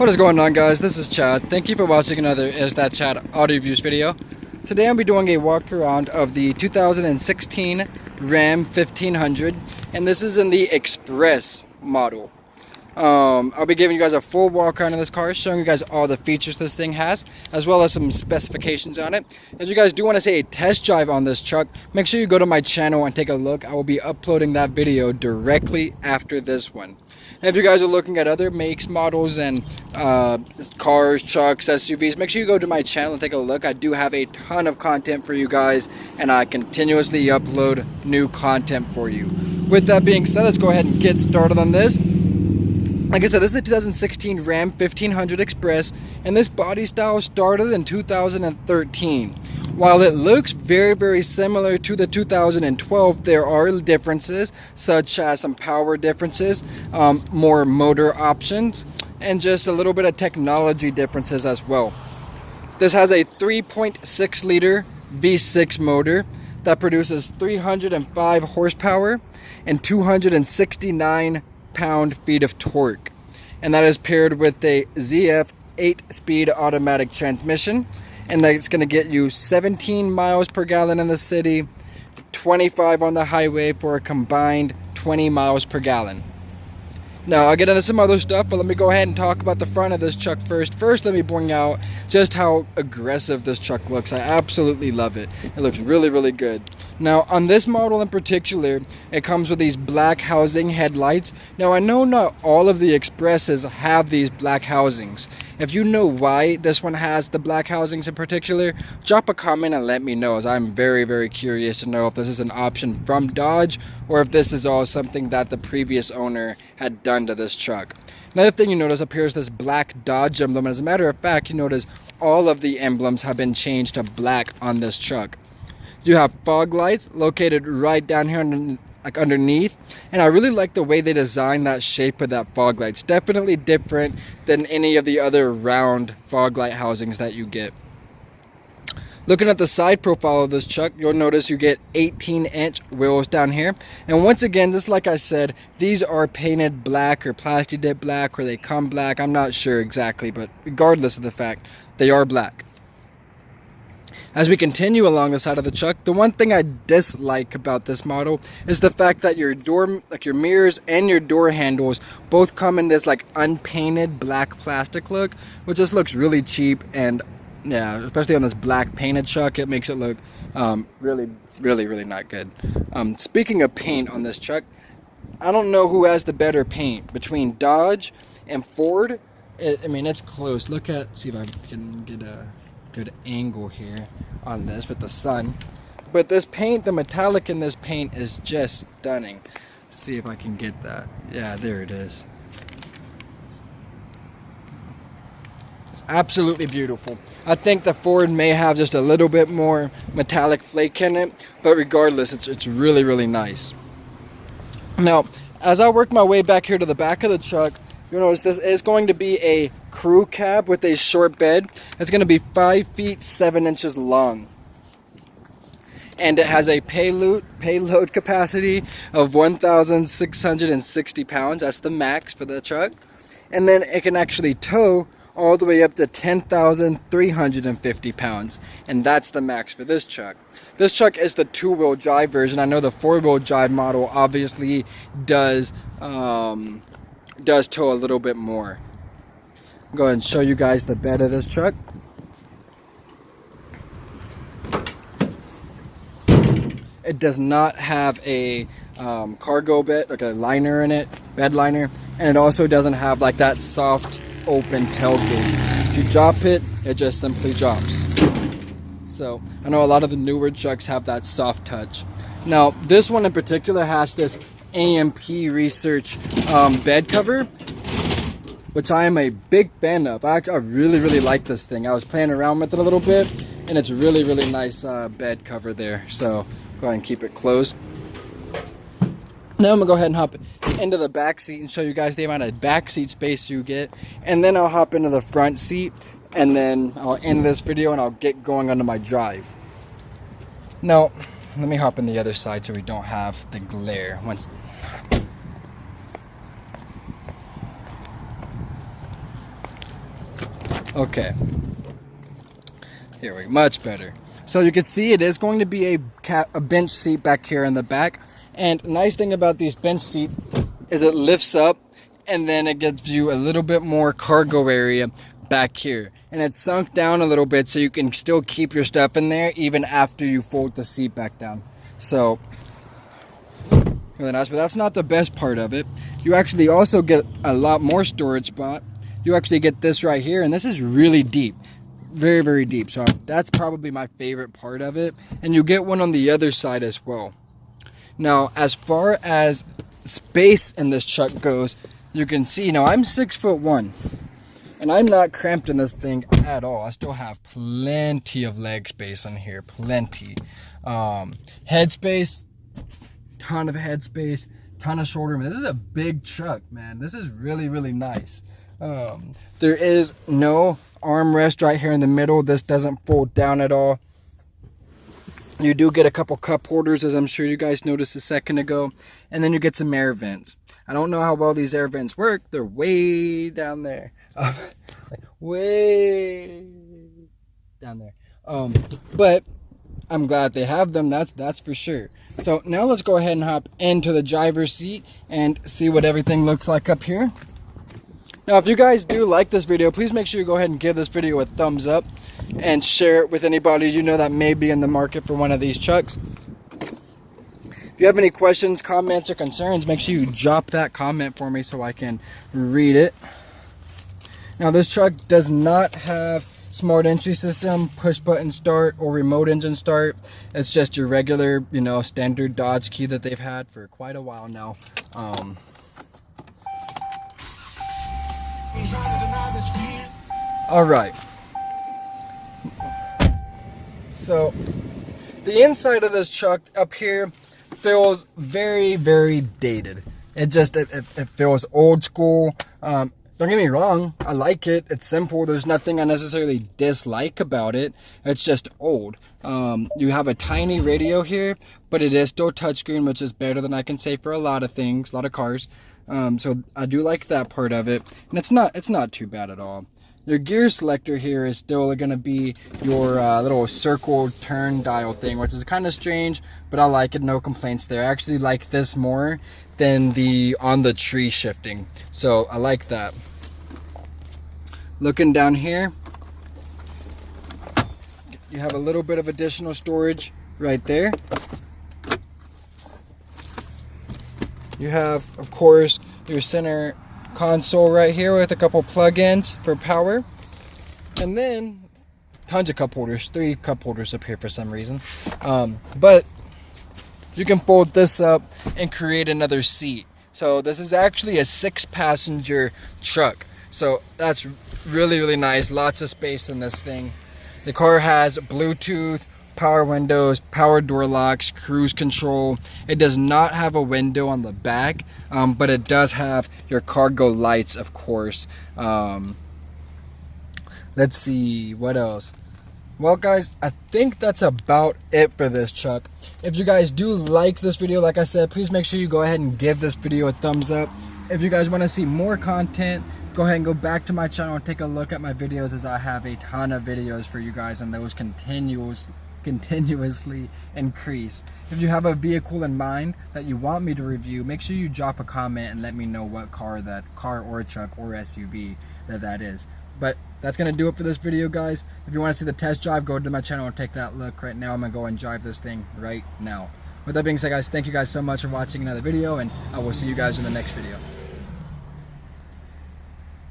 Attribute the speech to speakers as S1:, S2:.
S1: What is going on, guys? This is Chad. Thank you for watching another Is That Chad audio reviews video. Today I'll be doing a walk around of the 2016 Ram 1500, and this is in the Express model. I'll be giving you guys a full walk around of this car, showing you guys all the features this thing has, as well as some specifications on it. If you guys do want to see a test drive on this truck, make sure you go to my channel and take a look. I will be uploading that video directly after this one. And if you guys are looking at other makes, models, and cars, trucks, SUVs, make sure you go to my channel and take a look. I do have a ton of content for you guys, and I continuously upload new content for you. With that being said, let's go ahead and get started on this. Like I said, this is the 2016 Ram 1500 Express, and this body style started in 2013. While it looks very similar to the 2012, there are differences, such as some power differences, more motor options, and just a little bit of technology differences as well. This has a 3.6 liter V6 motor that produces 305 horsepower and 269 pound-feet of torque, and that is paired with a ZF 8-speed automatic transmission, and that's going to get you 17 miles per gallon in the city, 25 on the highway, for a combined 20 miles per gallon. Now I'll get into some other stuff, but let me go ahead and talk about the front of this truck first. First, let me bring out just how aggressive this truck looks. I absolutely love it. It looks really good. Now on this model in particular, it comes with these black housing headlights. Now I know not all of the Expresses have these black housings. If you know why this one has the black housings in particular, drop a comment and let me know, as I'm very curious to know if this is an option from Dodge or if this is all something that the previous owner had done to this truck. Another thing you notice up here is this black Dodge emblem. As a matter of fact, you notice all of the emblems have been changed to black on this truck. You have fog lights located right down here underneath, and I really like the way they designed that shape of that fog light. It's definitely different than any of the other round fog light housings that you get. Looking at the side profile of this truck, you'll notice you get 18-inch wheels down here, and once again, just like I said, these are painted black or plastic dip black, or they come black. I'm not sure exactly, but regardless of the fact, they are black. As we continue along the side of the truck, the one thing I dislike about this model is the fact that your door, your mirrors and your door handles both come in this unpainted black plastic look, which just looks really cheap, and yeah, especially on this black painted truck, it makes it look really not good. Speaking of paint on this truck, I don't know who has the better paint between Dodge and Ford. I mean, it's close. See if I can get a good angle here on this with the sun, but this paint, the metallic in this paint is just stunning. Let's see if I can get that. Yeah, there it is. It's absolutely beautiful. I think the Ford may have just a little bit more metallic flake in it, but regardless, it's really nice. Now as I work my way back here to the back of the truck, you'll notice this is going to be a crew cab with a short bed. It's going to be 5 feet 7 inches long, and it has a payload capacity of 1,660 pounds. That's the max for the truck, and then it can actually tow all the way up to 10,350 pounds, and that's the max for this truck. This truck is the 2-wheel drive version. I know the 4-wheel drive model obviously does tow a little bit more. I'll go ahead and show you guys the bed of this truck. It does not have a cargo bed, like a liner in it, bed liner, and it also doesn't have that soft open tailgate. If you drop it, it just simply drops. So I know a lot of the newer trucks have that soft touch. Now this one in particular has this AMP Research bed cover, which I am a big fan of. I really like this thing. I was playing around with it a little bit, and it's really nice bed cover there. So go ahead and keep it closed. Now I'm gonna go ahead and hop into the back seat and show you guys the amount of back seat space you get, and then I'll hop into the front seat, and then I'll end this video and I'll get going onto my drive. Now let me hop in the other side so we don't have the glare. Okay. Here we go. Much better. So you can see it is going to be a bench seat back here in the back. And nice thing about these bench seats is it lifts up and then it gives you a little bit more cargo area back here. And it's sunk down a little bit so you can still keep your stuff in there even after you fold the seat back down. So, really nice. But that's not the best part of it. You actually also get a lot more storage spot. You actually get this right here, and this is really deep. Very, very deep. So that's probably my favorite part of it. And you get one on the other side as well. Now, as far as space in this truck goes, you can see, now I'm 6'1", and I'm not cramped in this thing at all. I still have plenty of leg space in here, plenty. Head space, ton of head space, ton of shoulder room. This is a big truck, man. This is really, really nice. There is no armrest right here in the middle. This doesn't fold down at all. You do get a couple cup holders, as I'm sure you guys noticed a second ago, and then you get some air vents. I don't know how well these air vents work. They're way down there. Way down there. But I'm glad they have them. That's for sure. So now let's go ahead and hop into the driver's seat and see what everything looks like up here. Now, if you guys do like this video, please make sure you go ahead and give this video a thumbs up and share it with anybody you know that may be in the market for one of these trucks. If you have any questions, comments, or concerns, make sure you drop that comment for me so I can read it. Now, this truck does not have smart entry system, push button start, or remote engine start. It's just your regular, standard Dodge key that they've had for quite a while now. All right. So the inside of this truck up here feels very, very dated. It feels old school. Don't get me wrong, I like it. It's simple. There's nothing I necessarily dislike about it. It's just old. You have a tiny radio here, but it is still touchscreen, which is better than I can say for a lot of things, a lot of cars. So I do like that part of it, and it's not too bad at all. Your gear selector here is still going to be your little circle turn dial thing, which is kind of strange, but I like it. No complaints there. I actually like this more than the on the tree shifting, so I like that. Looking down here, you have a little bit of additional storage right there. You have, of course, your center console right here with a couple plug-ins for power. And then tons of cup holders, 3 cup holders up here for some reason. But you can fold this up and create another seat. So this is actually a 6-passenger truck. So that's really, really nice. Lots of space in this thing. The car has Bluetooth, power windows, power door locks, cruise control. It does not have a window on the back, but it does have your cargo lights, of course. Let's see, what else? Well, guys, I think that's about it for this truck. If you guys do like this video, like I said, please make sure you go ahead and give this video a thumbs up. If you guys want to see more content, go ahead and go back to my channel and take a look at my videos, as I have a ton of videos for you guys, and those continuously increase. If you have a vehicle in mind that you want me to review, make sure you drop a comment and let me know what car or truck or SUV that is. But that's gonna do it for this video, guys. If you want to see the test drive, go to my channel and take that look. Right now I'm gonna go and drive this thing right now. With that being said, guys, thank you guys so much for watching another video, and I will see you guys in the next video.